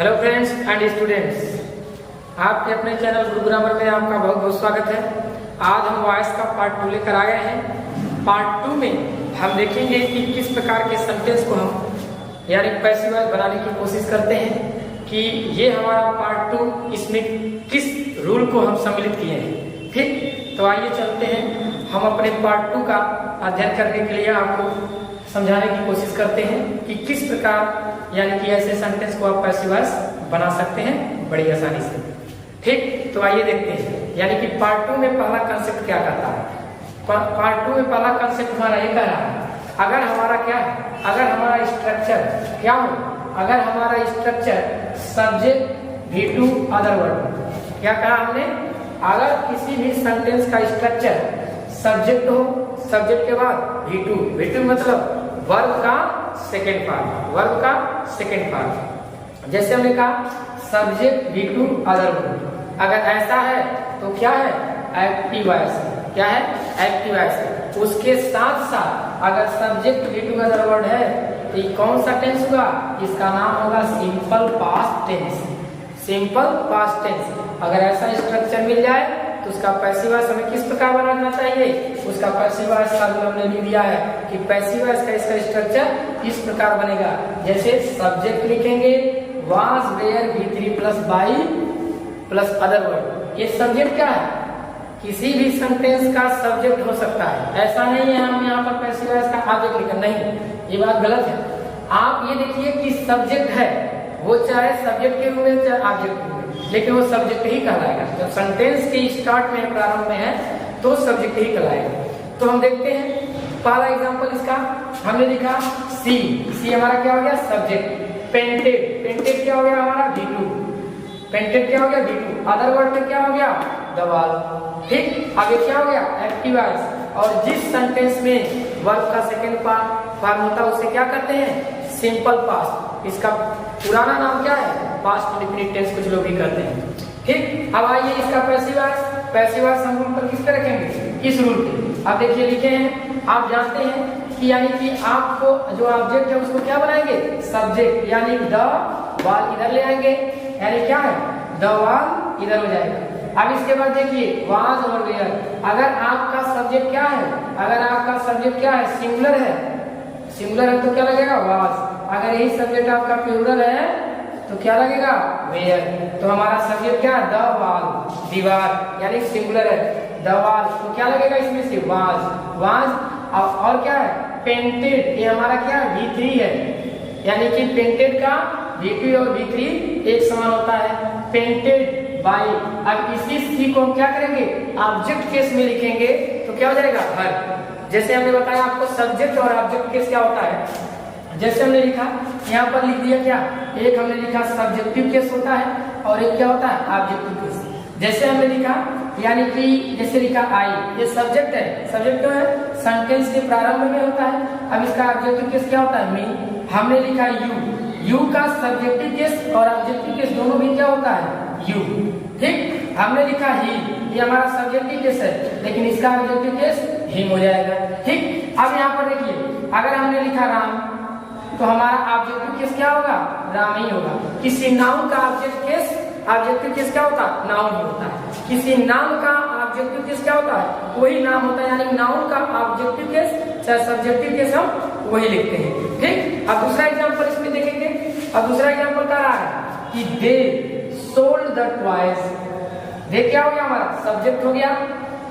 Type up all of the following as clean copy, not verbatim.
Hello friends and students, आपके अपने channel गुरु grammar में आपका बहुत बहुत स्वागत है। आज हम वॉइस का पार्ट 2 लेकर आ गए हैं। पार्ट 2 में हम देखेंगे कि किस प्रकार के सेंटेंस को हम यानी पैसिव वॉइस बनाने की कोशिश करते हैं, कि ये हमारा पार्ट 2 इसमें किस रूल को हम सम्मिलित किए हैं। ठीक, तो आइए चलते हैं, हम अपने पार्ट 2 का अध्ययन करने के लिए आपको समझाने की कोशिश करते हैं कि किस प्रकार यानी कि ऐसे सेंटेंस को आप पैसिव वॉइस बना सकते हैं बड़ी आसानी से। ठीक, तो आइए देखते हैं, यानी कि पार्ट 2 में पहला कंसेप्ट क्या कहता है। पार्ट 2 में पहला कंसेप्ट हमारा ये कह रहा है, अगर हमारा क्या है, अगर हमारा स्ट्रक्चर क्या हो, अगर हमारा structure subject V2 other word, क्या कहा हमने, अगर किसी भी सेंटेंस का स्ट्रक्चर सब्जेक्ट हो, सब्जेक्ट के बाद V2 मतलब वर्ब का सेकेंड पार्ट, वर्ब का सेकेंड पार्ट। जैसे हमने कहा सब्जेक्ट V2 अदर वर्ड, अगर ऐसा है तो क्या है, एक्टिव वॉइस। क्या है, एक्टिव वॉइस। उसके साथ साथ अगर सब्जेक्ट V2 अदर वर्ड है तो ये कौन सा टेंस होगा, इसका नाम होगा simple past tense. Simple past tense. अगर ऐसा स्ट्रक्चर मिल जाए तो उसका पैसिव वॉइस हमें किस प्रकार बनाना चाहिए, उसका पैसिव वॉइस का रूल हमने लिख दिया है कि पैसिव वॉइस का इसका स्ट्रक्चर इस प्रकार बनेगा। जैसे सब्जेक्ट लिखेंगे was were V3 plus by plus other word. ये सब्जेक्ट क्या है, किसी भी सेंटेंस का सब्जेक्ट हो सकता है। ऐसा नहीं है हम यहाँ पर पैसिव वॉइस का ऑब्जेक्ट लिखा, नहीं, ये बात गलत है। आप ये देखिए कि सब्जेक्ट है, वो चाहे सब्जेक्ट के रूप में चाहे ऑब्जेक्ट के रूप में, लेकिन वो सब्जेक्ट ही कहलाएगा। जब सेंटेंस के स्टार्ट में प्रारंभ में है तो सब्जेक्ट ही कहलाएगा। तो हम देखते हैं पहला एग्जांपल इसका, हमने लिखा सी हमारा क्या हो गया, सब्जेक्ट। पेंटेड क्या हो गया हमारा, V2। पेंटेड क्या हो गया, V2। अदर वर्ड में क्या हो गया, दवाल। ठीक, आगे क्या हो गया, एक्टिव वॉइस। और जिस सेंटेंस में वर्ब का सेकेंड पार्ट फॉर्म होता है उसे क्या कहते हैं, सिंपल पास्ट। इसका पुराना नाम क्या है, पास्ट इंडेफिनिट टेंस, कुछ लोग भी कहते हैं। ठीक, अब आइए इसका पैसिव वॉइस। पैसिव वॉइस हम रूल पर किस पे रखेंगे, इस रूल पे। अब देखिए लिखे हैं, आप जानते हैं कि यानी कि आपको जो ऑब्जेक्ट है उसको क्या बनाएंगे, सब्जेक्ट, यानी द वाल इधर ले आएंगे, यानी क्या है, द वाल इधर हो जाएगा। अब इसके बाद देखिए वाज और वेयर। अगर आपका सब्जेक्ट क्या है, अगर आपका सब्जेक्ट क्या है, सिंगुलर है, सिंगुलर है तो क्या लगेगा, वाज। अगर यही सब्जेक्ट आपका प्लूरल है तो क्या लगेगा, वेयर। तो हमारा सब्जेक्ट क्या है, द वाल, दीवार, यानी सिंगुलर है, द वाल, तो क्या लगेगा इसमें से, वाज। और क्या है, पेंटेड, ये हमारा क्या है, V3 है, यानी कि पेंटेड का V2 और V3 एक समान होता है, पेंटेड बाई। अब इसी सी को हम क्या करेंगे, ऑब्जेक्ट केस में लिखेंगे तो क्या हो जाएगा, हर। जैसे हमने बताया आपको सब्जेक्ट और ऑब्जेक्ट केस क्या होता है। जैसे हमने लिखा, यहाँ पर लिख दिया क्या, एक हमने लिखा सब्जेक्टिव केस होता है और एक क्या होता है, ऑब्जेक्टिव केस। जैसे हमने लिखा, यानी कि जैसे लिखा आई, ये सब्जेक्ट है, सब्जेक्ट क्यों है, सेंटेंस के प्रारंभ में होता है। अब इसका ऑब्जेक्टिव केस क्या होता है, मी। हमने लिखा यू का सब्जेक्टिव केस और ऑब्जेक्टिव केस दोनों भी क्या होता है, यू। ठीक, हमने लिखा ही, ये हमारा सब्जेक्टिव केस है, लेकिन इसका ऑब्जेक्टिव केस हिम हो जाएगा। ठीक, अब यहाँ पर देखिए, अगर हमने लिखा राम तो हमारा ऑब्जेक्टिव केस क्या होगा, राम ही होगा। किसी नाउन का ऑब्जेक्टिव केस क्या होता है, नाउन ही होता है। किसी नाम का ऑब्जेक्टिव केस क्या होता है, वही नाम होता है, यानी नाउन का ऑब्जेक्टिव केस चाहे सब्जेक्टिव केस हम वही लिखते हैं। ठीक, अब दूसरा एग्जांपल इसमें देखेंगे। अब दूसरा एग्जांपल क्या रहा है कि दे सोल्ड द टॉयज। दे क्या हो गया, हमारा सब्जेक्ट हो गया।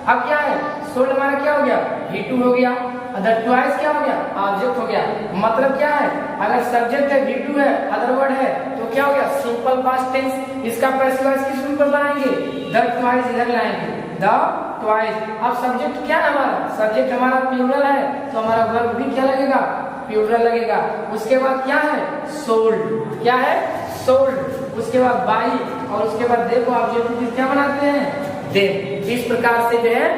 अब क्या है, सोल्ड हमारा क्या हो गया, V2 हो गया। अदर टॉयज क्या हो गया, ऑब्जेक्ट हो गया। मतलब क्या है, अगर सब्जेक्ट है, V2 है, अदर वर्ड है, तो क्या हो गया, सिंपल पास्ट टेंस। इसका पैसिव वॉइस किस रूल पर बनाएंगे, द टॉयज इधर लाएंगे, द टॉयज। अब सब्जेक्ट क्या है हमारा, सब्जेक्ट हमारा प्लूरल है तो हमारा वर्ब भी क्या लगेगा, प्लूरल लगेगा। उसके बाद क्या है, सोल्ड, क्या है, सोल्ड। उसके बाद बाई और उसके बाद देखो ऑब्जेक्टिव क्या बनाते हैं, दे। इस प्रकार से जो है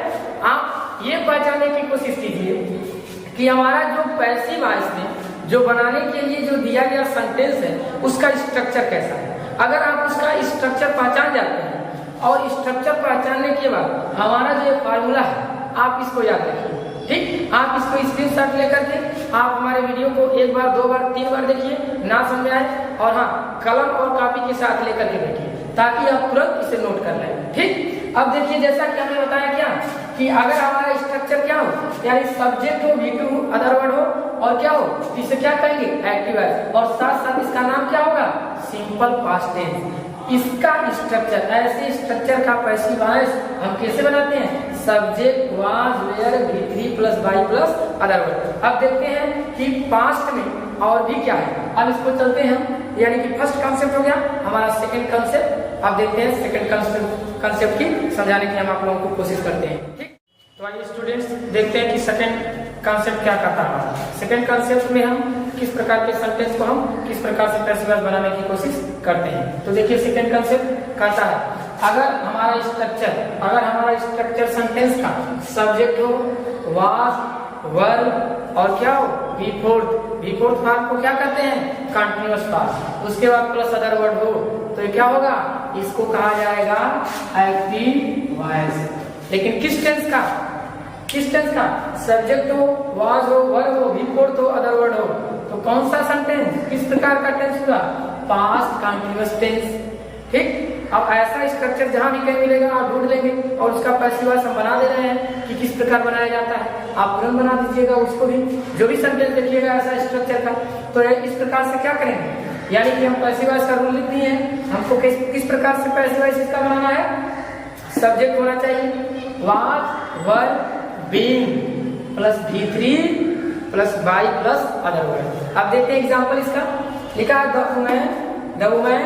आप ये पहचानने की कोशिश कीजिए कि हमारा जो पैसिव वॉइस में जो बनाने के लिए जो दिया गया सेंटेंस है उसका स्ट्रक्चर कैसा है। अगर आप उसका स्ट्रक्चर पहचान जाते हैं और स्ट्रक्चर पहचानने के बाद हमारा जो फार्मूला है आप इसको याद रखिए। ठीक, आप इसको स्क्रीनशॉट लेकर के आप हमारे वीडियो को एक बार, दो बार, तीन बार देखिए। ना समझ आए, और हाँ कलम और कॉपी के साथ लेकर के बैठिए ताकि आप तुरंत इसे नोट कर लें। ठीक, अब देखिए जैसा कि हमने बताया क्या कि अगर हमारा स्ट्रक्चर क्या हो, यानी सब्जेक्ट हो, V2 अदर वर्ड हो, और क्या हो, इसे क्या कहेंगे एक्टिव वॉइस, और साथ साथ इसका नाम क्या होगा सिंपल पास्ट टेंस। इसका स्ट्रक्चर, ऐसे स्ट्रक्चर का पैसिव वॉइस हम कैसे बनाते हैं, subject was were V3 plus by plus other word. अब देखते हैं कि पास्ट में और भी क्या है। अब इसको चलते हैं हम, यानी कि फर्स्ट कॉन्सेप्ट हो गया हमारा, सेकंड कॉन्सेप्ट। अब देखते हैं सेकंड कॉन्सेप्ट की समझाने की हम आप लोगों को कोशिश करते हैं। ठीक, तो आइए स्टूडेंट्स देखते हैं कि सेकंड कॉन्सेप्ट क्या कहता है। सेकंड कॉन्सेप्ट में हम किस प्रकार के सेंटेंस को हम किस प्रकार से पैसिव वॉइस बनाने की कोशिश करते हैं। तो देखिए सेकंड कॉन्सेप्ट कहता है अगर हमारा स्ट्रक्चर सेंटेंस का सब्जेक्ट हो, वाज, वर्ब और क्या हो वी फोर्थ फॉर्म को क्या कहते हैं कंटीन्यूअस फॉर्म, उसके बाद प्लस अदर वर्ड हो तो ये क्या होगा, इसको कहा जाएगा एक्टिव वॉइस। लेकिन किस टेंस का सब्जेक्ट हो, वाज हो, वर्ब हो, वी फोर्थ हो, अदर वर्ड हो, तो कौन सा सेंटेंस किस प्रकार का टेंस हुआ, पास्ट कंटीन्यूअस टेंस। ठीक, अब ऐसा स्ट्रक्चर जहां भी कहीं मिलेगा आप ढूंढ लेंगे और उसका पैसिव वॉइस हम बना दे रहे हैं कि किस प्रकार बनाया जाता है, आप तुरंत बना दीजिएगा उसको भी, जो भी सेंटेंस देखिएगा ऐसा स्ट्रक्चर का। तो इस प्रकार से क्या करेंगे, यानी कि हम पैसिव वॉइस का रूल लिख दिए हैं, हमको किस प्रकार से पैसिव वॉइस इसका बनाना है, सब्जेक्ट होना चाहिए was verb being plus V3 plus by plus other word. अब देखते हैं एग्जांपल इसका, लिखा है the woman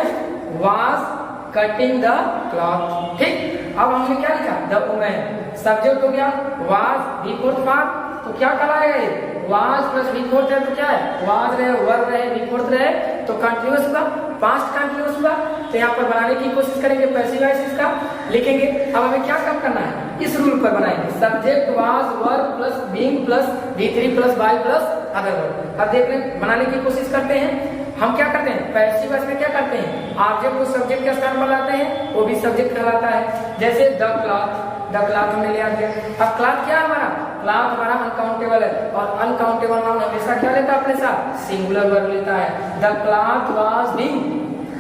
was cutting the cloth. ठीक, अब हमने क्या लिखा, द वुमन सब्जेक्ट हो गया, वाज वी फोर्थ फॉर्म तो क्या कहलाएगा ये, वाज प्लस वी फोर्थ है तो क्या है, वाज रहे, वर्ब रहे, वी फोर्थ रहे तो कंटीन्यूअस हुआ, पास्ट कंटीन्यूअस हुआ। तो यहाँ पर बनाने की कोशिश करेंगे पैसिव वॉइस इसका लिखेंगे। अब हमें क्या काम करना है, इस रूल पर बनाएंगे, subject was verb plus being plus V3 plus by plus other word. अब देखने बनाने की कोशिश करते हैं, हम क्या करते हैं पैसिव वॉइस में क्या करते हैं, ऑब्जेक्ट को सब्जेक्ट के स्थान पर लाते हैं, वो भी सब्जेक्ट कहलाता है। जैसे द क्लॉथ हमने ले आते हैं। अब क्लॉथ क्या है हमारा, क्लॉथ हमारा अनकाउंटेबल है और अनकाउंटेबल नाउन हमेशा क्या लेता है अपने साथ, सिंगुलर वर्ब लेता है। The cloth was being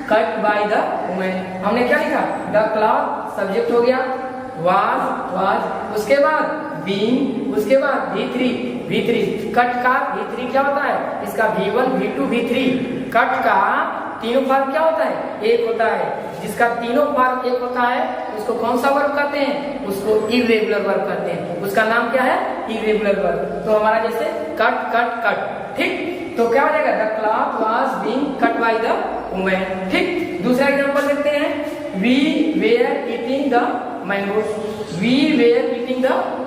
cut by the woman, हमने क्या लिखा, द क्लॉथ सब्जेक्ट हो गया, वाज उसके बाद बीइंग, उसके बाद V3 कट का V3 क्या होता है, इसका V1 V2 V3 कट का तीनों फॉर्म क्या होता है, एक होता है, जिसका तीनों फॉर्म एक होता है उसको कौन सा वर्ब कहते हैं, उसको इर्रेगुलर वर्ब कहते हैं, उसका नाम क्या है इर्रेगुलर वर्ब। तो हमारा जैसे कट। ठीक, तो क्या हो जाएगा, the cloth was being cut by the woman. ठीक, दूसरा एग्जांपल देखते हैं, we were eating the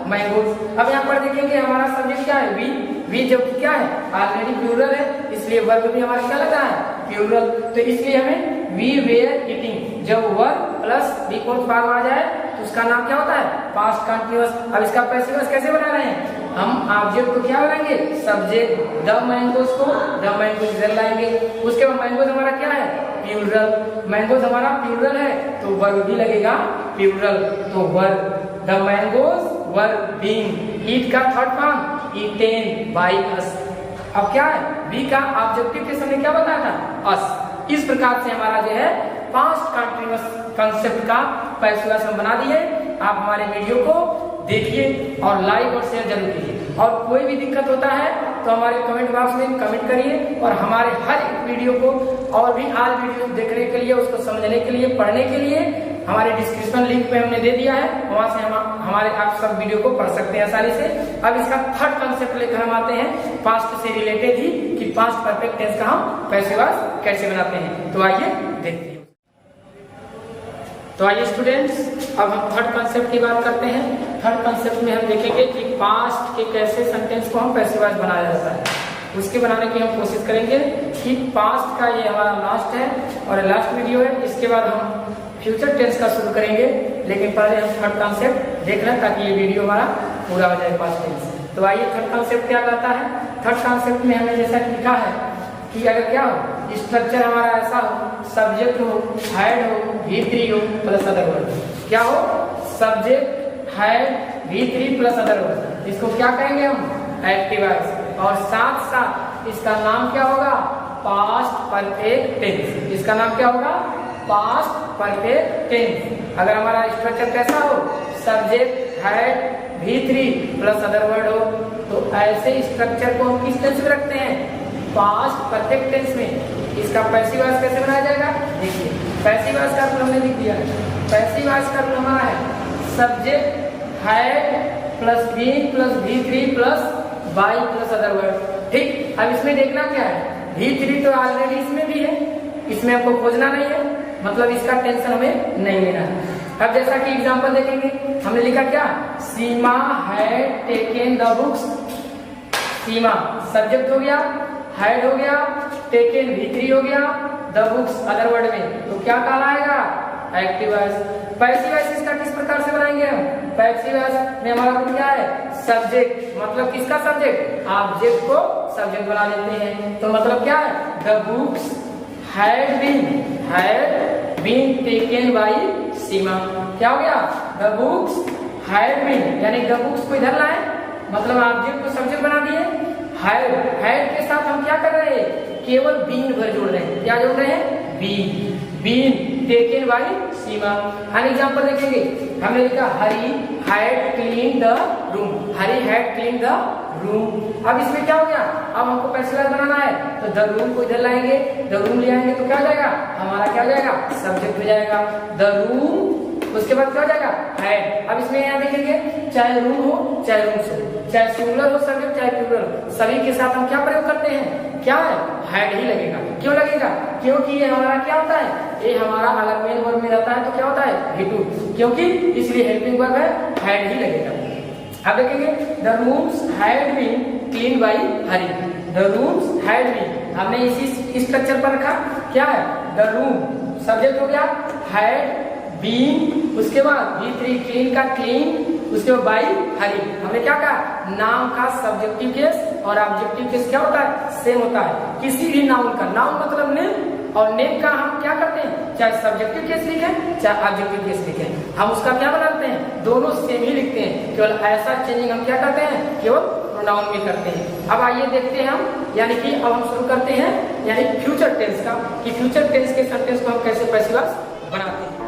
mangoes. अब यहाँ पर देखेंगे हमारा सब्जेक्ट क्या है, वी जो कि क्या है ऑलरेडी प्लूरल है, इसलिए वर्ब भी हमारा क्या लगा है प्लूरल, तो इसलिए हमें वी वेयर ईटिंग, जब verb plus V fourth form आ जाए तो उसका नाम क्या होता है पास्ट कंटीन्यूअस। अब इसका पैसिव वॉइस कैसे बना रहे हैं, हम ऑब्जेक्ट को क्या बनाएंगे, सब्जेक्ट द मैंगोज को द मैंगोज इधर लाएंगे, उसके बाद मैंगोज हमारा क्या है प्लूरल, मैंगोज हमारा प्लूरल है तो वर्ब भी लगेगा प्लूरल, तो verb the mangoes were being, eat का third form eaten by us. अब क्या है, वी का ऑब्जेक्टिव के समय क्या बताया था, अस। इस प्रकार से हमारा जो है पास्ट कंटीन्यूअस कांसेप्ट का पैसिव वॉइस हम बना दिए। आप हमारे वीडियो को देखिए और लाइक और शेयर जरूर कीजिए, और कोई भी दिक्कत होता है तो हमारे कमेंट बॉक्स में कमेंट करिए, और हमारे हर एक वीडियो को और भी आज वीडियो देखने के लिए, उसको समझने के लिए, पढ़ने के लिए हमारे डिस्क्रिप्शन लिंक पे हमने दे दिया है, वहां से हमारे आप सब वीडियो को पढ़ सकते हैं आसानी से। अब इसका थर्ड कंसेप्ट लेकर हम आते हैं पास्ट से रिलेटेड ही, कि पास्ट परफेक्ट टेंस का हम पैसिव वॉइस कैसे बनाते हैं। तो आइए देखते हैं। तो आइए स्टूडेंट्स, अब हम थर्ड कंसेप्ट की बात करते हैं। थर्ड कंसेप्ट में हम देखेंगे कि पास्ट के कैसे सेंटेंस को हम पैसिव वॉइस बनाया जाता है, उसके बनाने की हम कोशिश करेंगे। कि पास्ट का ये हमारा लास्ट है और लास्ट वीडियो है, इसके बाद हम फ्यूचर टेंस का शुरू करेंगे, लेकिन पहले हम थर्ड कॉन्सेप्ट देख लें ताकि ये वीडियो हमारा पूरा हो जाए पास्ट टेंस। तो आइए थर्ड कॉन्सेप्ट क्या कहता है। थर्ड कॉन्सेप्ट में हमने जैसा लिखा है कि अगर क्या हो, स्ट्रक्चर हमारा ऐसा हो, सब्जेक्ट हो, हेड हो, V3 हो प्लस अदर वर्ड। क्या हो, subject head V3 plus other word, इसको क्या कहेंगे हम एक्टिव वॉइस, और साथ साथ इसका नाम क्या होगा पास्ट परफेक्ट टेंस। इसका नाम क्या होगा? Past perfect tense. अगर हमारा स्ट्रक्चर कैसा हो, subject had V3 plus other word हो, तो ऐसे स्ट्रक्चर को हम किस टेंस में रखते हैं? पास्ट परफेक्ट टेंस में। इसका पैसिव वॉइस कैसे बनाया जाएगा? देखिए, पैसिव वॉइस का रूल हमने लिख दिया। पैसिव वॉइस का रूल हमारा है subject had plus being plus V3 plus by plus other word. ठीक, अब इसमें देखना क्या है, V3 तो ऑलरेडी इसमें भी है, इसमें हमको खोजना नहीं है, मतलब इसका टेंशन हमें नहीं लेना है। अब जैसा कि एग्जांपल देखेंगे, हमने लिखा क्या? Seema had taken the books. Seema subject हो गया, हैड हो गया, टेकन V3 हो गया, द बुक्स अदर वर्ड में, तो क्या कहलाएगा? Active voice. पैसिव वॉइस इसका किस प्रकार से बनाएंगे हम? पैसिव वॉइस में हमारा रूल क्या है? सब्जेक्ट मतलब किसका सब्जेक्ट? ऑब्जेक्ट को सब्जेक्ट बना लेते हैं, तो मतलब क्या है? The books had been taken by Seema. क्या हो गया? द बुक्स हैड बीन, यानी द बुक्स को इधर लाए, मतलब ऑब्जेक्ट को सब्जेक्ट बना दिए। हैड के साथ हम क्या कर रहे हैं? केवल बीन भर जोड़ रहे हैं। क्या जोड़ रहे हैं? Been taken by Seema. An example देखेंगे, हमने लिखा Hari had clean the room. Hari had clean the room. अब इसमें क्या हो गया? अब हमको पैसिव बनाना है, तो द रूम को इधर लाएंगे, द रूम ले आएंगे, तो क्या हो जाएगा? हमारा क्या हो जाएगा? सब्जेक्ट हो जाएगा द रूम। उसके बाद क्या हो जाएगा? हैड। अब इसमें यहाँ देखेंगे, चाहे रूम हो चाहे रूम्स हो, चाहे सिंगुलर हो सब्जेक्ट चाहे प्लूरल हो, सभी के साथ हम क्या प्रयोग करते हैं? क्या है? हैड ही लगेगा। क्यों लगेगा? क्योंकि ये हमारा क्या होता है? ये हमारा अगर मेन वर्ब में रहता है तो क्या होता है? V2, क्योंकि इसलिए हेल्पिंग वर्ब है, हैड ही लगेगा। अब देखेंगे, the rooms had been clean by Hari. The rooms had been, हमने इसी स्ट्रक्चर पर रखा। क्या है? द रूम सब्जेक्ट हो गया, हैड बीन, उसके बाद V3 क्लीन का क्लीन, उसके बाद बाई हरी। हमने क्या कहा? नाउन का सब्जेक्टिव केस और ऑब्जेक्टिव केस क्या होता है? सेम होता है। किसी भी नाउन का, नाउन मतलब नेम, और नेम का हम क्या करते हैं? चाहे सब्जेक्टिव केस लिखें चाहे ऑब्जेक्टिव केस लिखें, हम उसका क्या बनाते हैं? दोनों सेम ही लिखते हैं। केवल ऐसा चेंजिंग हम क्या करते हैं? केवल प्रोनाउन में करते हैं। अब आइए देखते हैं हम, यानी कि अब हम शुरू करते हैं यानी फ्यूचर टेंस का, कि फ्यूचर टेंस के सेंटेंस को हम कैसे पैसिव वॉइस बनाते हैं।